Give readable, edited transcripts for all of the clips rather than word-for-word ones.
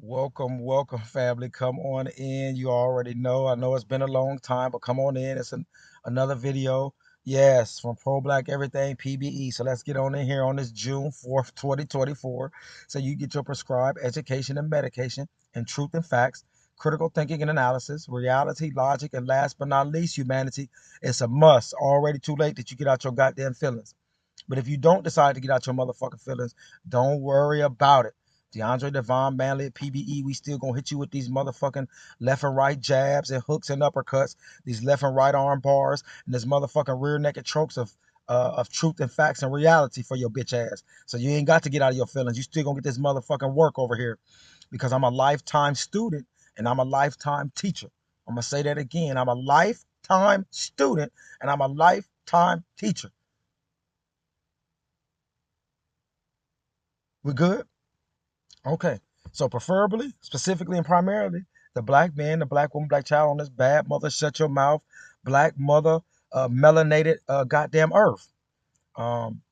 Welcome, family. Come on in. You already know. I know it's been a long time, but come on in. Another video. Yes, from Pro Black Everything PBE. So let's get on in here on this June 4th, 2024. So you get your prescribed education and medication and truth and facts, critical thinking and analysis, reality, logic, and last but not least, humanity. It's a must. Already too late that you get out your goddamn feelings. But if you don't decide to get out your motherfucking feelings, don't worry about it. DeAndre Devon Manley at PBE, we still gonna hit you with these motherfucking left and right jabs and hooks and uppercuts, these left and right arm bars, and this motherfucking rear naked chokes of truth and facts and reality for your bitch ass. So you ain't got to get out of your feelings. You still gonna get this motherfucking work over here because I'm a lifetime student and I'm a lifetime teacher. I'm gonna say that again. I'm a lifetime student and I'm a lifetime teacher. We good? Okay. So preferably, specifically and primarily, the black man, the black woman, black child on this bad mother, shut your mouth, black mother, melanated goddamn earth. Um,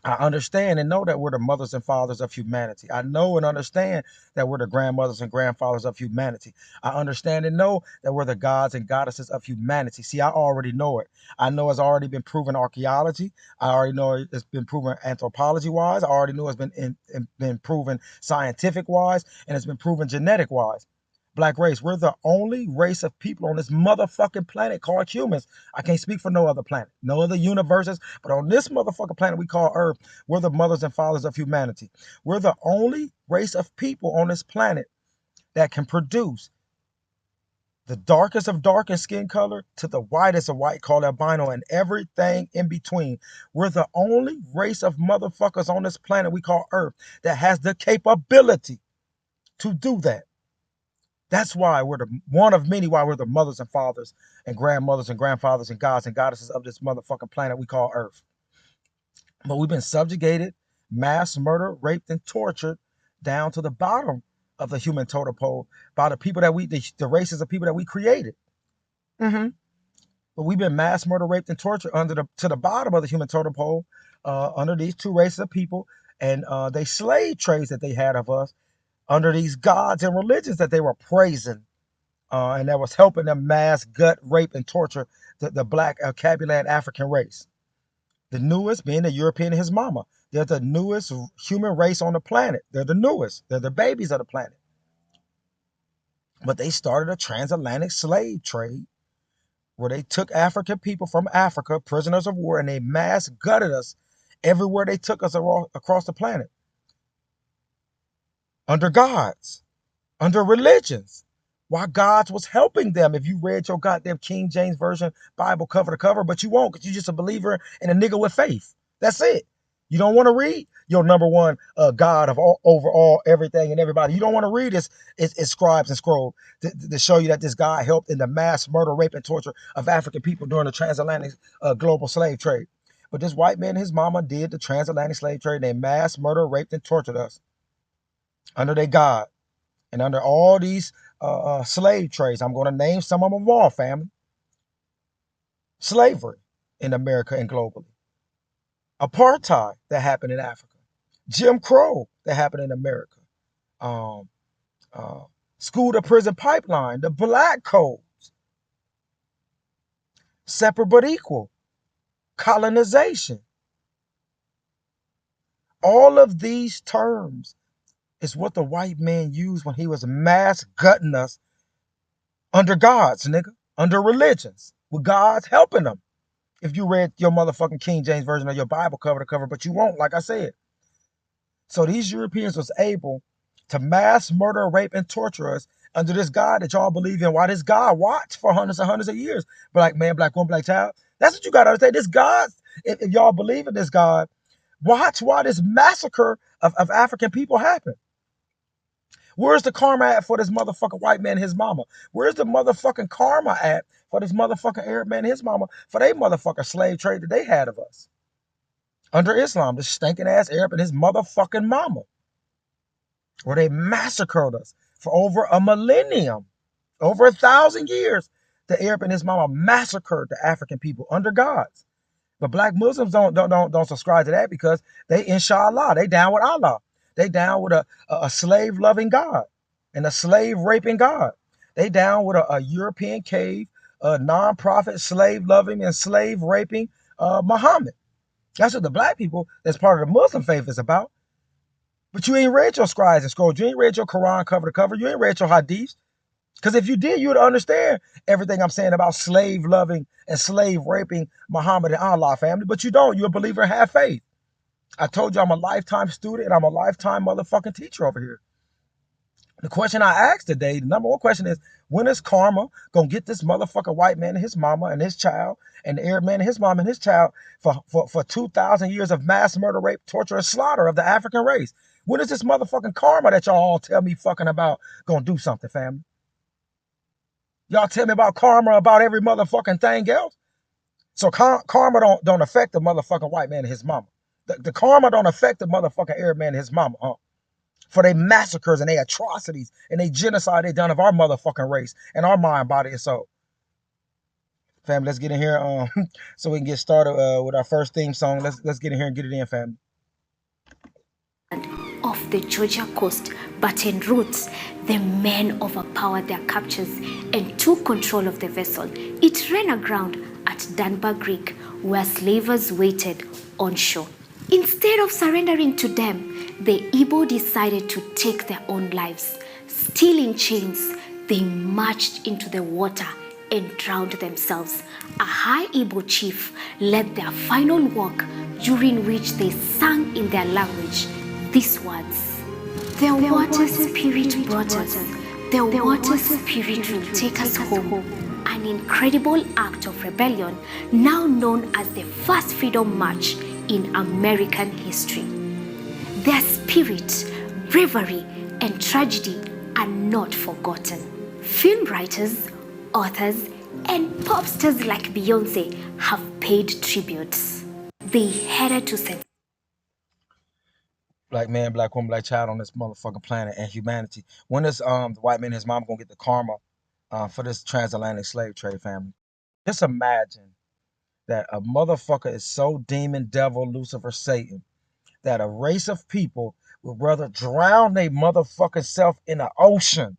I understand and know that we're the mothers and fathers of humanity. I know and understand that we're the grandmothers and grandfathers of humanity. I understand and know that we're the gods and goddesses of humanity. See, I already know it. I know it's already been proven archaeology. I already know it's been proven anthropology wise. I already know it's been proven scientific wise, and it's been proven genetic wise. Black race, we're the only race of people on this motherfucking planet called humans. I can't speak for no other planet, no other universes, but on this motherfucking planet we call Earth, we're the mothers and fathers of humanity. We're the only race of people on this planet that can produce the darkest of dark in skin color to the whitest of white called albino and everything in between. We're the only race of motherfuckers on this planet we call Earth that has the capability to do that. That's why we're the one of many why we're the mothers and fathers and grandmothers and grandfathers and gods and goddesses of this motherfucking planet we call Earth. But we've been subjugated, mass murder, raped, and tortured down to the bottom of the human totem pole by the people that the races of people that we created. Mm-hmm. But we've been mass murder, raped, and tortured to the bottom of the human totem pole under these two races of people, and they slave trades that they had of us under these gods and religions that they were praising, and that was helping them mass gut, rape, and torture the black Capulet African race. The newest being the European and his mama. They're the newest human race on the planet. They're the newest. They're the babies of the planet. But they started a transatlantic slave trade where they took African people from Africa, prisoners of war, and they mass gutted us everywhere they took us across the planet. Under gods, under religions. While gods was helping them if you read your goddamn King James Version Bible cover to cover, but you won't because you're just a believer and a nigga with faith. That's it. You don't want to read your number one God of all over all everything and everybody. You don't want to read it's scribes and scrolls to show you that this guy helped in the mass murder, rape, and torture of African people during the transatlantic global slave trade. But this white man and his mama did the transatlantic slave trade. They mass murder, raped, and tortured us under their God. And under all these slave trades, I'm going to name some of them all, family. Slavery in America and globally. Apartheid that happened in Africa. Jim Crow that happened in America. Um, uh, School to prison pipeline. The black codes. Separate but equal. Colonization. All of these terms is what the white man used when he was mass gutting us under gods, nigga. Under religions. With gods helping them. If you read your motherfucking King James Version of your Bible cover to cover, but you won't, like I said. So these Europeans was able to mass murder, rape, and torture us under this God that y'all believe in. Why this God watched for hundreds and hundreds of years? Black man, black woman, black child. That's what you got to understand. This God, if y'all believe in this God, watch why this massacre of African people happened. Where's the karma at for this motherfucking white man and his mama? Where's the motherfucking karma at for this motherfucking Arab man and his mama for they motherfucking slave trade that they had of us? Under Islam, this stinking ass Arab and his motherfucking mama. Where they massacred us for over a millennium. Over 1,000 years. The Arab and his mama massacred the African people under gods. But black Muslims don't subscribe to that because they inshallah, they down with Allah. They down with a slave-loving God. and a slave raping God. They down with a European cave, a non-profit slave loving and slave raping Muhammad. That's what the black people that's part of the Muslim faith is about. But you ain't read your scribes and scrolls. You ain't read your Quran cover to cover. You ain't read your hadiths. Because if you did, you would understand everything I'm saying about slave loving and slave raping Muhammad and Allah family. But you don't. You're a believer and have faith. I told you I'm a lifetime student and I'm a lifetime motherfucking teacher over here. The question I asked today, the number one question is, when is karma gonna get this motherfucker white man and his mama and his child, and the Arab man and his mama and his child for 2,000 years of mass murder, rape, torture, and slaughter of the African race? When is this motherfucking karma that y'all all tell me fucking about gonna do something, family? Y'all tell me about karma about every motherfucking thing else. So karma don't affect the motherfucking white man and his mama. The karma don't affect the motherfucking Arab man and his mama, for they massacres and they atrocities and they genocide they done of our motherfucking race and our mind, body, and soul. Family, let's get in here so we can get started with our first theme song. Let's get in here and get it in, family. Off the Georgia coast, but en route, the men overpowered their captors and took control of the vessel. It ran aground at Dunbar Creek, where slavers waited on shore. Instead of surrendering to them, the Igbo decided to take their own lives. Still in chains, they marched into the water and drowned themselves. A high Igbo chief led their final walk, during which they sang in their language these words: "The water spirit brought us, the water spirit will take us home." An incredible act of rebellion, now known as the first freedom march in American history. Their spirit, bravery, and tragedy are not forgotten. Film writers, authors, and pop stars like Beyonce have paid tributes. They headed to St. Black man, black woman, black child on this motherfucking planet and humanity. When is the white man and his mom gonna get the karma for this transatlantic slave trade, family? Just imagine that a motherfucker is so demon, devil, Lucifer, Satan, that a race of people would rather drown their motherfucking self in the ocean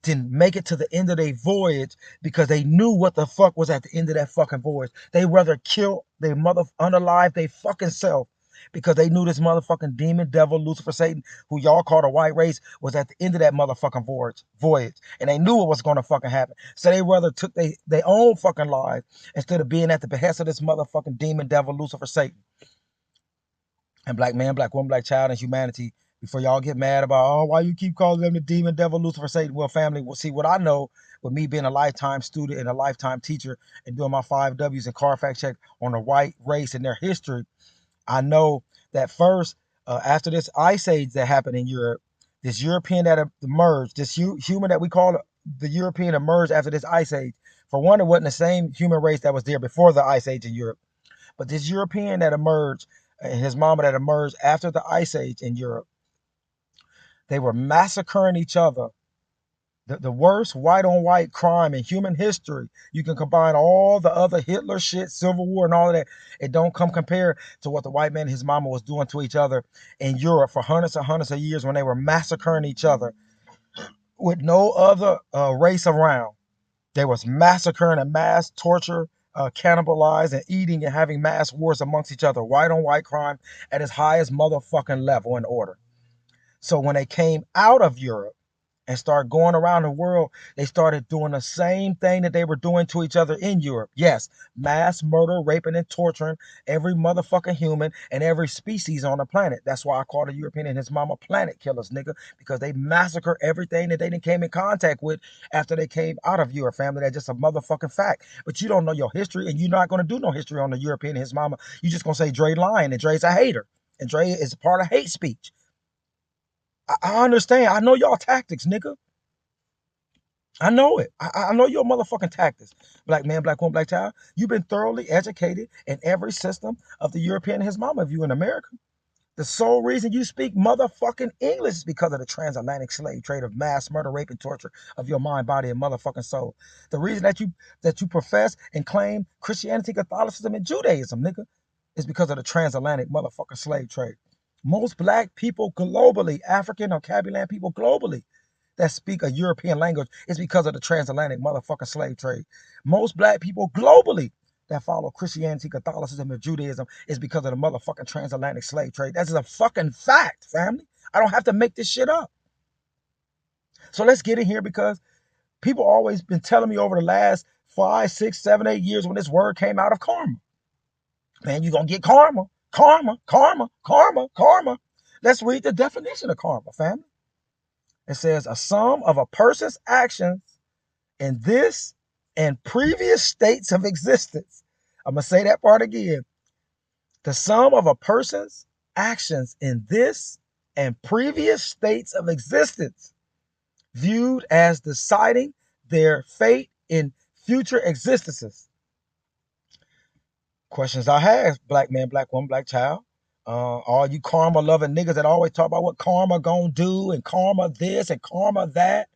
than make it to the end of their voyage, because they knew what the fuck was at the end of that fucking voyage. They rather kill their mother, unalive their fucking self, because they knew this motherfucking demon, devil, Lucifer, Satan, who y'all call the white race, was at the end of that motherfucking voyage. And they knew what was going to fucking happen. So they rather took their own fucking lives instead of being at the behest of this motherfucking demon, devil, Lucifer, Satan. And black man, black woman, black child, and humanity, before y'all get mad about, oh, why you keep calling them the demon, devil, Lucifer, Satan? Well, family, see what I know with me being a lifetime student and a lifetime teacher and doing my 5 W's and car fact check on the white race and their history. I know that first, after this ice age that happened in Europe, this European that emerged, this human that we call the European emerged after this ice age. For one, it wasn't the same human race that was there before the ice age in Europe. But this European that emerged, and his mama that emerged after the ice age in Europe, they were massacring each other. The worst white on white crime in human history. You can combine all the other Hitler shit, Civil War, and all of that. It don't come compared to what the white man and his mama was doing to each other in Europe for hundreds and hundreds of years, when they were massacring each other with no other race around. They was massacring and mass torture, cannibalizing and eating and having mass wars amongst each other. White on white crime at its highest motherfucking level and order. So when they came out of Europe and started going around the world, they started doing the same thing that they were doing to each other in Europe. Yes, mass murder, raping, and torturing every motherfucking human and every species on the planet. That's why I call the European and his mama planet killers, nigga, because they massacre everything that they didn't came in contact with after they came out of Europe, family. That's just a motherfucking fact. But you don't know your history, and you're not going to do no history on the European and his mama. You just going to say Dre lying, and Dre's a hater, and Dre is part of hate speech. I understand. I know y'all tactics, nigga. I know it. I know your motherfucking tactics. Black man, black woman, black child. You've been thoroughly educated in every system of the European and his mama. If you in America, the sole reason you speak motherfucking English is because of the transatlantic slave trade of mass murder, rape, and torture of your mind, body, and motherfucking soul. The reason that you profess and claim Christianity, Catholicism, and Judaism, nigga, is because of the transatlantic motherfucking slave trade. Most black people globally, African or Cabulan people globally, that speak a European language is because of the transatlantic motherfucking slave trade. Most black people globally that follow Christianity, Catholicism, and Judaism is because of the motherfucking transatlantic slave trade. That's a fucking fact, family. I don't have to make this shit up. So let's get in here, because people always been telling me over the last 5, 6, 7, 8 years when this word came out of karma. Man, you're gonna get karma, karma, karma, karma, karma. Let's read the definition of karma, family. It says a sum of a person's actions in this and previous states of existence. I'm going to say that part again. The sum of a person's actions in this and previous states of existence, viewed as deciding their fate in future existences. Questions I have, black man, black woman, black child. All you karma loving niggas that always talk about what karma gonna do and karma this and karma that.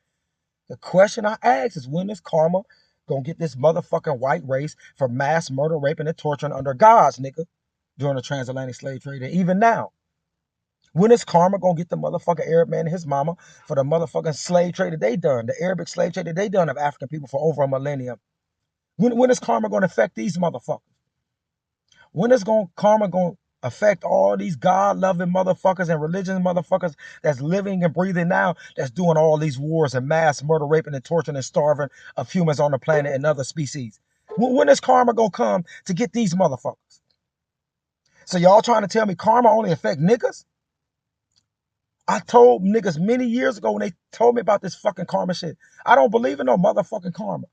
The question I ask is, when is karma gonna get this motherfucking white race for mass murder, raping, and torturing under God's nigga during the transatlantic slave trade? And even now, when is karma gonna get the motherfucking Arab man and his mama for the motherfucking slave trade that they done, the Arabic slave trade that they done of African people for over a millennium? When is karma gonna affect these motherfuckers? When is karma gonna affect all these God-loving motherfuckers and religious motherfuckers that's living and breathing now, that's doing all these wars and mass murder, raping, and torturing and starving of humans on the planet and other species? When is karma gonna come to get these motherfuckers? So y'all trying to tell me karma only affect niggas? I told niggas many years ago when they told me about this fucking karma shit, I don't believe in no motherfucking karma.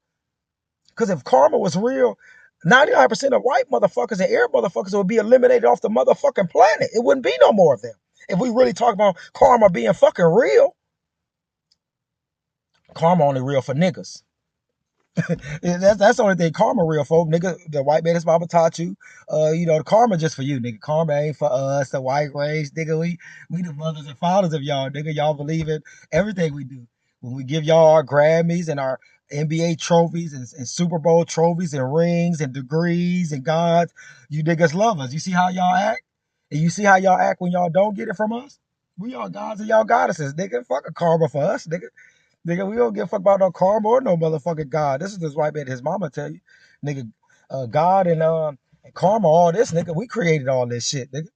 Because if karma was real, 99% of white motherfuckers and Arab motherfuckers would be eliminated off the motherfucking planet. It wouldn't be no more of them. If we really talk about karma being fucking real, karma only real for niggas. That's the only thing karma real for, nigga. The white man, his mama taught you, the karma just for you, nigga. Karma ain't for us, the white race, nigga. We the mothers and fathers of y'all, nigga. Y'all believe in everything we do. When we give y'all our Grammys and our NBA trophies and Super Bowl trophies and rings and degrees and gods, you niggas love us. You see how y'all act? And you see how y'all act when y'all don't get it from us? We all gods and y'all goddesses, nigga. Fuck a karma for us, nigga. Nigga, we don't give a fuck about no karma or no motherfucking God. This is this white man, his mama tell you. Nigga, God and karma, all this, nigga, we created all this shit, nigga.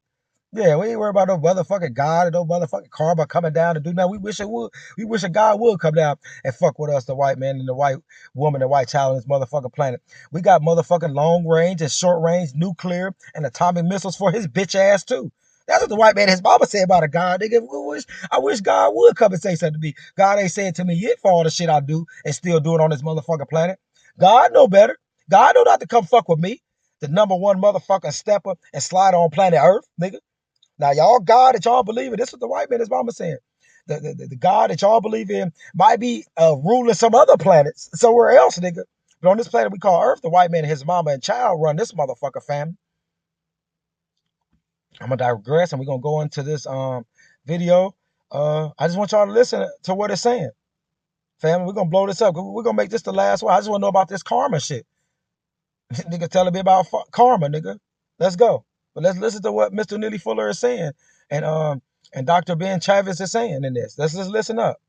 Yeah, we ain't worried about no motherfucking God and no motherfucking karma coming down to do nothing. We wish it would. We wish a God would come down and fuck with us, the white man and the white woman, the white child on this motherfucking planet. We got motherfucking long range and short range nuclear and atomic missiles for his bitch ass too. That's what the white man and his mama said about a God, nigga. I wish God would come and say something to me. God ain't saying to me yet for all the shit I do and still do it on this motherfucking planet. God know better. God know not to come fuck with me, the number one motherfucking stepper and slider on planet Earth, nigga. Now, y'all God that y'all believe in, this is what the white man, his mama saying. The God that y'all believe in might be ruling some other planets somewhere else, nigga. But on this planet we call Earth, the white man and his mama and child run this motherfucker family. I'm gonna digress and we're gonna go into this video. I just want y'all to listen to what it's saying. Family, we're gonna blow this up. We're gonna make this the last one. I just wanna know about this karma shit. Nigga telling me about karma, nigga. Let's go. But let's listen to what Mr. Neely Fuller is saying and Dr. Ben Chavis is saying in this. Let's just listen up.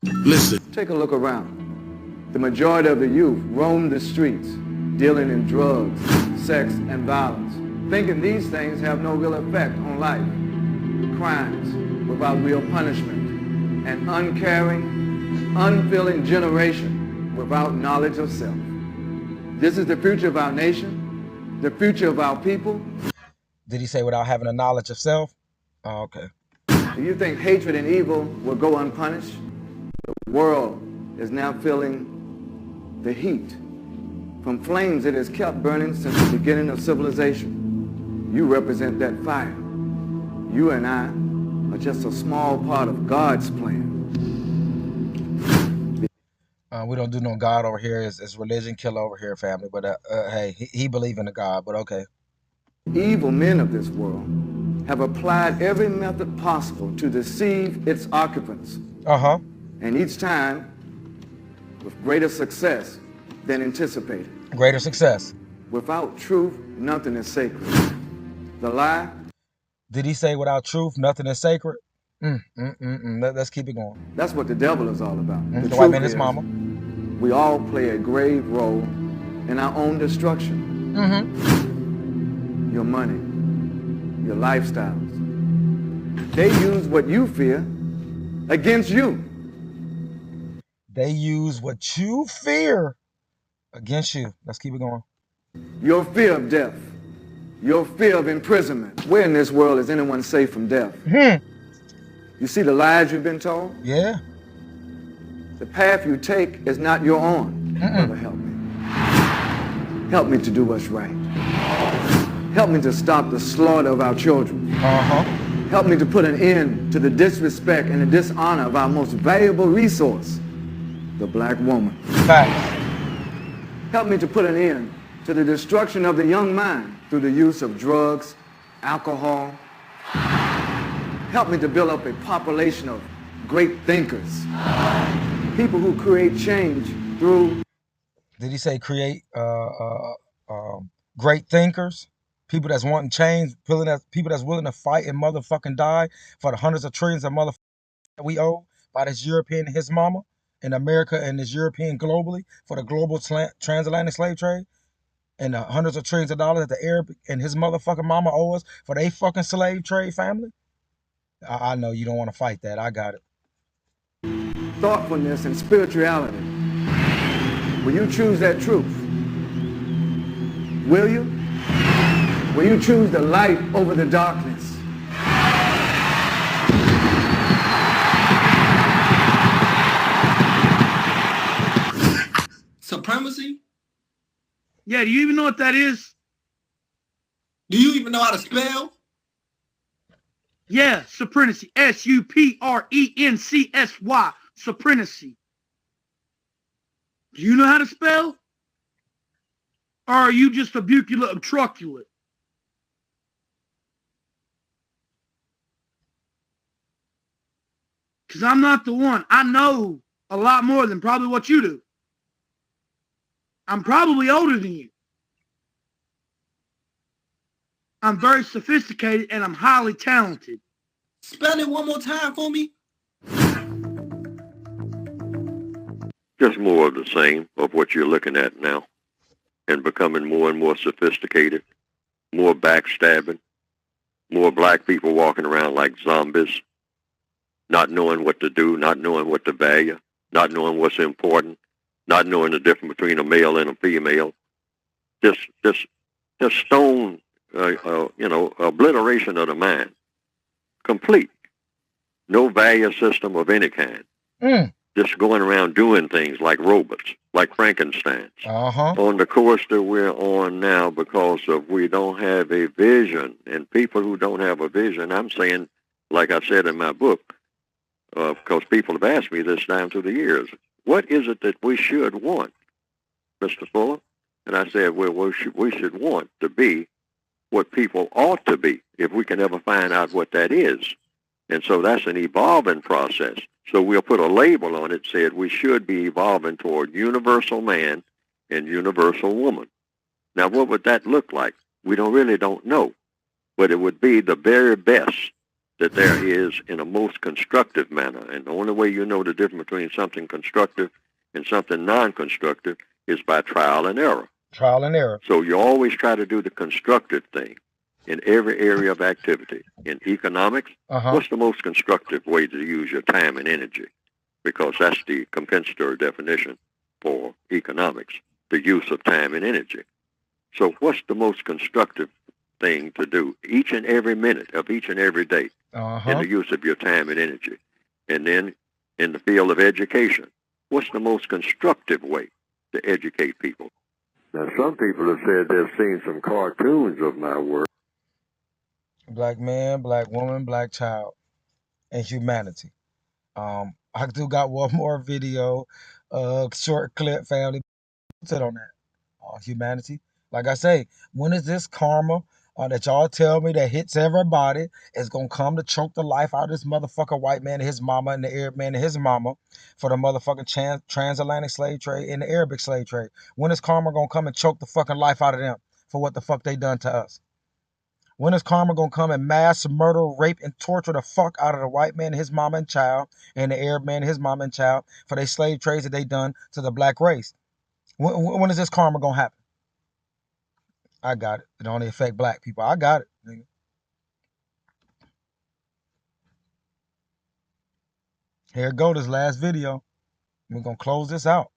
Listen. Take a look around. The majority of the youth roam the streets, dealing in drugs, sex, and violence, thinking these things have no real effect on life. Crimes without real punishment, an uncaring, unfeeling generation without knowledge of self. This is the future of our nation, the future of our people. Did he say without having a knowledge of self? Oh, okay. Do you think hatred and evil will go unpunished? The world is now feeling the heat from flames it has kept burning since the beginning of civilization. You represent that fire. You and I are just a small part of God's plan. We don't do no God over here. It's religion killer over here, family. But hey, he believe in a God, but okay. Evil men of this world have applied every method possible to deceive its occupants. And each time with greater success than anticipated. Greater success. Without truth, nothing is sacred. The lie, Did he say without truth, nothing is sacred? Let's keep it going. that's what the devil is all about. The The white man, truth his is, mama. we all play a grave role in our own destruction. Your money, your lifestyles. They use what you fear against you. They use what you fear against you. Let's keep it going. Your fear of death, your fear of imprisonment. Where in this world is anyone safe from death? You see the lies you've been told? Yeah. The path you take is not your own. Brother, help me. Help me to do what's right. Help me to stop the slaughter of our children. Help me to put an end to the disrespect and the dishonor of our most valuable resource, the black woman. Facts. Help me to put an end to the destruction of the young mind through the use of drugs, alcohol. Help me to build up a population of great thinkers, people who create change through... Did he say create great thinkers? People that's wanting change, people that's willing to fight and motherfucking die for the hundreds of trillions of motherfuckers that we owe by this European and his mama, in America and this European globally, for the global transatlantic slave trade, and the hundreds of trillions of dollars that the Arab and his motherfucking mama owe us for they fucking slave trade family? I know you don't want to fight that. I got it. Thoughtfulness and spirituality. Will you choose that truth? Will you? Will you choose the light over the darkness? Supremacy? Yeah, do you even know what that is? Do you even know how to spell? Yeah, supremacy. S-U-P-R-E-N-C-S-Y. Supremacy. Do you know how to spell? Or are you just a bucula obtruculate? Because I'm not the one. I know a lot more than probably what you do. I'm probably older than you. I'm very sophisticated and I'm highly talented. Spell it one more time for me. Just more of the same of what you're looking at now, and becoming more and more sophisticated, more backstabbing, more black people walking around like zombies, not knowing what to do, not knowing what to value, not knowing what's important, not knowing the difference between a male and a female. Just stone, obliteration of the mind. Complete. No value system of any kind. Just going around doing things like robots, like Frankenstein. On the course that we're on now, because we don't have a vision, and people who don't have a vision, I'm saying, like I said in my book, because people have asked me this time through the years, what is it that we should want, Mr. Fuller? And I said, well, we should want to be what people ought to be, if we can ever find out what that is. And so that's an evolving process. So we'll put a label on it, said we should be evolving toward universal man and universal woman. Now, what would that look like? We really don't know. But it would be the very best that there is in a most constructive manner. And the only way you know the difference between something constructive and something non-constructive is by trial and error. Trial and error. So you always try to do the constructive thing in every area of activity. In economics, what's the most constructive way to use your time and energy? Because that's the compensatory definition for economics, the use of time and energy. So what's the most constructive thing to do each and every minute of each and every day in the use of your time and energy? And then in the field of education, what's the most constructive way to educate people? Now, some people have said they've seen some cartoons of my work. Black man, black woman, black child, and humanity. I do got one more video, short clip, family. Put it on that. Humanity. Like I say, when is this karma that y'all tell me that hits everybody is gonna come to choke the life out of this motherfucker white man and his mama and the Arab man and his mama for the motherfucking transatlantic slave trade and the Arabic slave trade. When is karma gonna come and choke the fucking life out of them for what the fuck they done to us? When is karma gonna come and mass murder, rape, and torture the fuck out of the white man and his mama and child and the Arab man and his mama and child for their slave trades that they done to the black race? When is this karma gonna happen? I got it. It only affect black people. I got it, nigga. Here go, this last video. We're gonna close this out.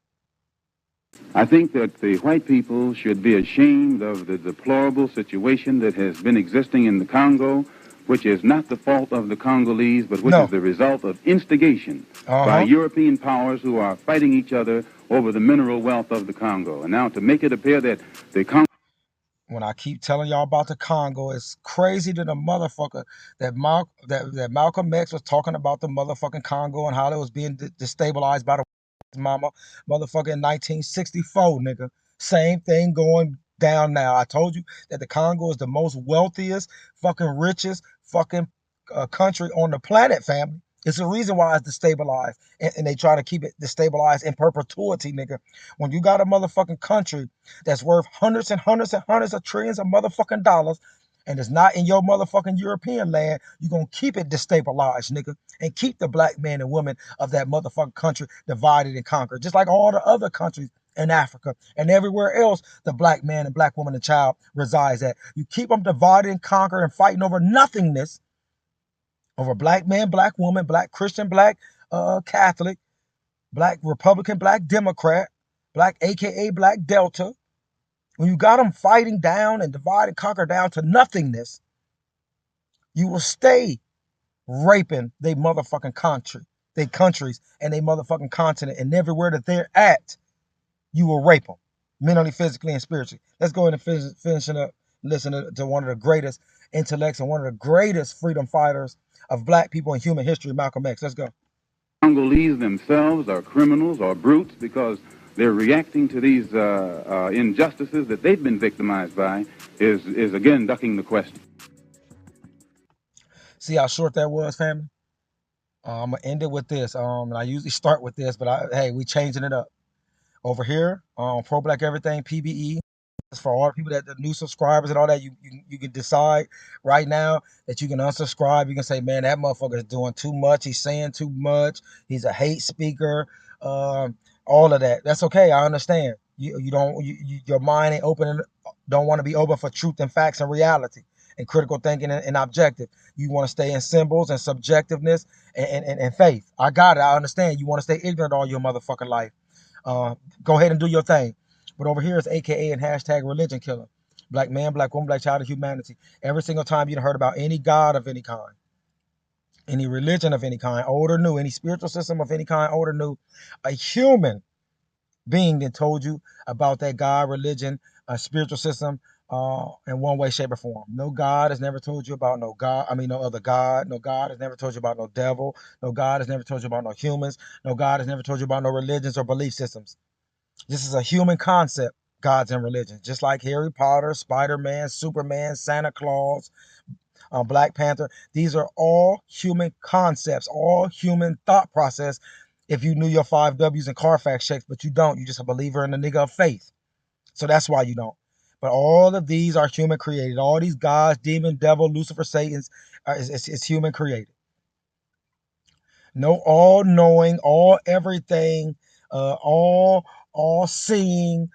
I think that the white people should be ashamed of the deplorable situation that has been existing in the Congo, which is not the fault of the Congolese, but which is the result of instigation by European powers who are fighting each other over the mineral wealth of the Congo. And now to make it appear that the Congo... When I keep telling y'all about the Congo, it's crazy to the motherfucker that Malcolm X was talking about the motherfucking Congo and how it was being destabilized by the mama motherfucker in 1964, nigga. Same thing going down now. I told you that the Congo is the most wealthiest, fucking richest fucking country on the planet, family. It's the reason why it's destabilized, and they try to keep it destabilized in perpetuity, nigga. When you got a motherfucking country that's worth hundreds and hundreds and hundreds of trillions of motherfucking dollars, and it's not in your motherfucking European land, you're gonna keep it destabilized, nigga, and keep the black men and women of that motherfucking country divided and conquered, just like all the other countries in Africa and everywhere else the black man and black woman and child resides at. You keep them divided and conquered and fighting over nothingness, over black man, black woman, black Christian, black Catholic, black Republican, black Democrat, black AKA black Delta. When you got them fighting down and divide and conquer down to nothingness, you will stay raping they motherfucking country, they countries, and they motherfucking continent, and everywhere that they're at, you will rape them, mentally, physically, and spiritually. Let's go ahead and finish it up. Listen to one of the greatest intellects and one of the greatest freedom fighters of black people in human history, Malcolm X. Let's go. Congolese themselves are criminals or brutes because they're reacting to these injustices that they've been victimized by is again ducking the question. See how short that was, family? I'm going to end it with this. And I usually start with this, but hey, we changing it up. Over here, Pro Black Everything, PBE. For all the people that the new subscribers and all that, you can decide right now that you can unsubscribe. You can say, man, that motherfucker is doing too much. He's saying too much. He's a hate speaker. All of that. That's okay. I understand. Your mind ain't open. Don't want to be open for truth and facts and reality and critical thinking and objective. You want to stay in symbols and subjectiveness and faith. I got it. I understand. You want to stay ignorant all your motherfucking life. Go ahead and do your thing. But over here is AKA and hashtag religion killer. Black man, black woman, black child of humanity. Every single time you heard about any God of any kind, any religion of any kind, old or new, any spiritual system of any kind, old or new, a human being that told you about that God, religion, a spiritual system, in one way, shape, or form. No God has never told you about no other God. No God has never told you about no devil. No God has never told you about no humans. No God has never told you about no religions or belief systems. This is a human concept, gods and religions, just like Harry Potter, Spider-Man, Superman, Santa Claus, Black Panther. These are all human concepts, all human thought process. If you knew your 5 W's and Carfax checks, but you don't, you're just a believer in a nigga of faith. So that's why you don't. But all of these are human created. All these gods, demon, devil, Lucifer, Satan's, it's human created. No all-knowing, all everything, all seeing,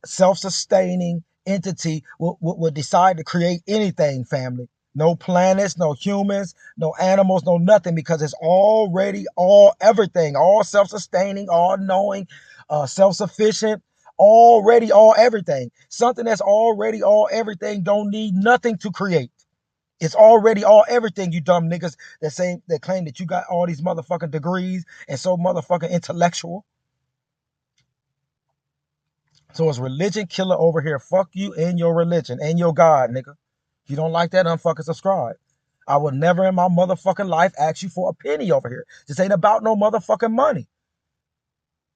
self-sustaining entity will decide to create anything, family. No planets, no humans, no animals, no nothing, because it's already all everything, all self-sustaining, all knowing, self-sufficient, already all everything. Something that's already all everything don't need nothing to create. It's already all everything, you dumb niggas that claim that you got all these motherfucking degrees and so motherfucking intellectual. So it's religion killer over here. Fuck you and your religion and your God, nigga. If you don't like that, unfucking subscribe. I will never in my motherfucking life ask you for a penny over here. This ain't about no motherfucking money.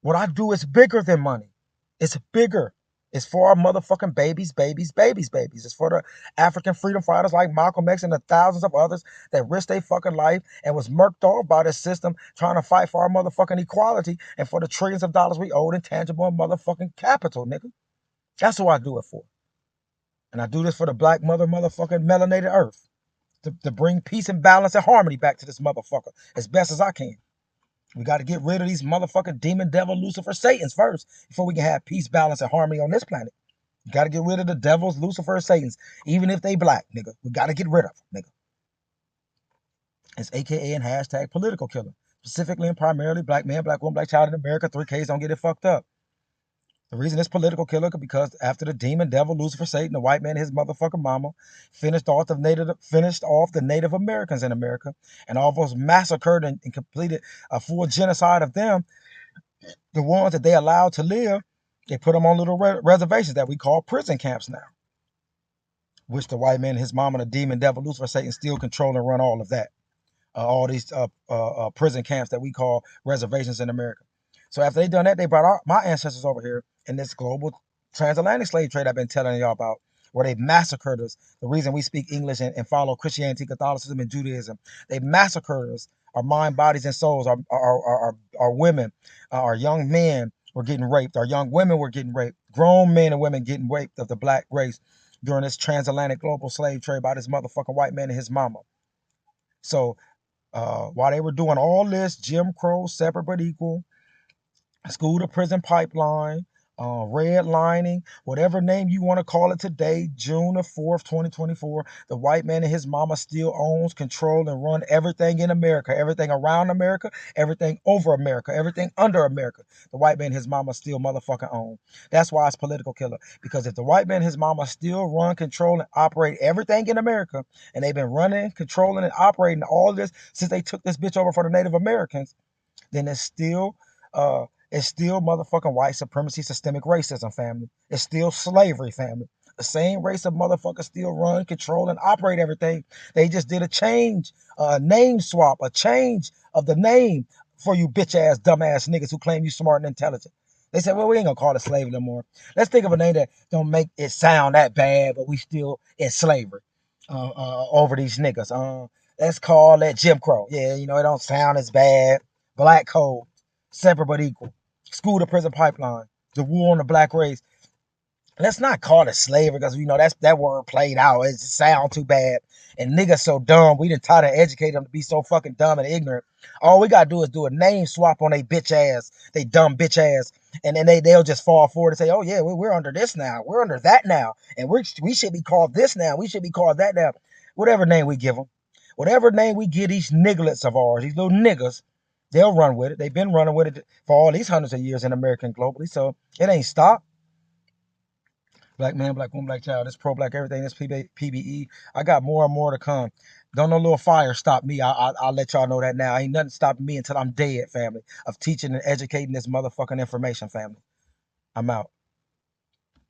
What I do is bigger than money. It's bigger. It's for our motherfucking babies. It's for the African freedom fighters like Malcolm X and the thousands of others that risked their fucking life and was murked off by this system trying to fight for our motherfucking equality and for the trillions of dollars we owed in tangible motherfucking capital, nigga. That's who I do it for. And I do this for the black motherfucking melanated earth. To bring peace and balance and harmony back to this motherfucker as best as I can. We got to get rid of these motherfucking demon, devil, Lucifer, Satans first before we can have peace, balance, and harmony on this planet. You got to get rid of the devils, Lucifer, Satans, even if they black, nigga. We got to get rid of them, nigga. It's AKA and hashtag political killer. Specifically and primarily black man, black woman, black child in America. 3Ks don't get it fucked up. The reason it's political killer is because after the demon, devil, Lucifer, Satan, the white man and his motherfucking mama finished off the Native Americans in America and almost massacred and completed a full genocide of them. The ones that they allowed to live, they put them on little reservations that we call prison camps now, which the white man and his mama, the demon, devil, Lucifer, Satan still control and run all of that. All these prison camps that we call reservations in America. So after they done that, they brought my ancestors over here in this global transatlantic slave trade I've been telling y'all about, where they massacred us. The reason we speak English and follow Christianity, Catholicism, and Judaism, they massacred us. Our mind, bodies, and souls. Our women, our young men were getting raped. Our young women were getting raped. Grown men and women getting raped of the black race during this transatlantic global slave trade by this motherfucking white man and his mama. So while they were doing all this Jim Crow, separate but equal, school to prison pipeline, redlining, whatever name you want to call it today, June the 4th, 2024, the white man and his mama still owns, control, and run everything in America, everything around America, everything over America, everything under America. The white man and his mama still motherfucking own. That's why it's political killer. Because if the white man and his mama still run, control, and operate everything in America, and they've been running, controlling, and operating all this since they took this bitch over for the Native Americans, then it's still motherfucking white supremacy, systemic racism, family. It's still slavery, family. The same race of motherfuckers still run, control, and operate everything. They just did a change, a name swap, a change of the name for you bitch-ass, dumbass niggas who claim you smart and intelligent. They said, well, we ain't gonna call it slavery no more. Let's think of a name that don't make it sound that bad, but we still in slavery over these niggas. Let's call that Jim Crow. Yeah, it don't sound as bad. Black code, separate but equal. School to prison pipeline, the war on the black race. Let's not call it slavery because that word played out. It sound too bad. And niggas so dumb, we done try to educate them to be so fucking dumb and ignorant. All we gotta do is do a name swap on they bitch ass, they dumb bitch ass, and then they'll just fall forward and say, oh yeah, we're under this now, we're under that now, and we should be called this now, we should be called that now. Whatever name we give them, whatever name we give these nigglets of ours, these little niggas, they'll run with it. They've been running with it for all these hundreds of years in America and globally, so it ain't stopped. Black man, black woman, black child. This pro-black everything. This PBE. I got more and more to come. Don't no little fire stop me. I'll let y'all know that now. Ain't nothing stopping me until I'm dead, family, of teaching and educating this motherfucking information, family. I'm out.